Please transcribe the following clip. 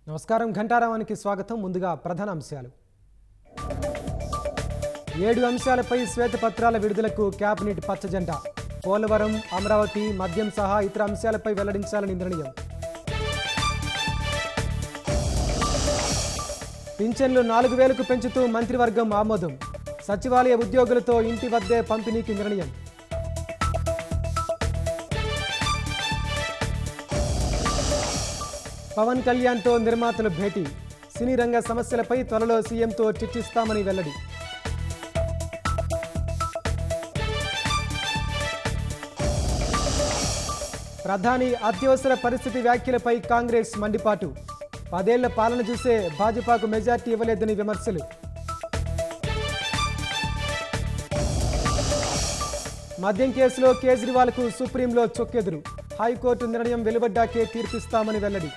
నమస్కారం. ఘంటారావానికి స్వాగతం. ముందుగా ప్రధాన అంశాలు. 7 అంశాలపై శ్వేతపత్రాల విడుదలకు క్యాబినెట్ పచ్చజెండా. పోలవరం, అమరావతి, మద్యం సహా ఇతర అంశాలపై వెల్లడించాలని నిర్ణయం. పింఛన్లు 4,000కు పెంచుతూ మంత్రివర్గం ఆమోదం. సచివాలయ ఉద్యోగులతో ఇంటి వద్దే పంపిణీకి నిర్ణయం. పవన్ కళ్యాణ్తో నిర్మాతలు భేటీ. సినీ రంగ సమస్యలపై త్వరలో సీఎంతో చర్చిస్తామని వెల్లడి. ప్రధాని అత్యవసర పరిస్థితి వ్యాఖ్యలపై కాంగ్రెస్ మండిపాటు. 10 ఏళ్ల పాలన చూసే భాజపాకు మెజార్టీ ఇవ్వలేదని విమర్శలు. మద్యం కేసులో కేజ్రీవాల్కు సుప్రీంలో చొక్కెదురు. హైకోర్టు నిర్ణయం వెలువడ్డాకే తీర్పిస్తామని వెల్లడి.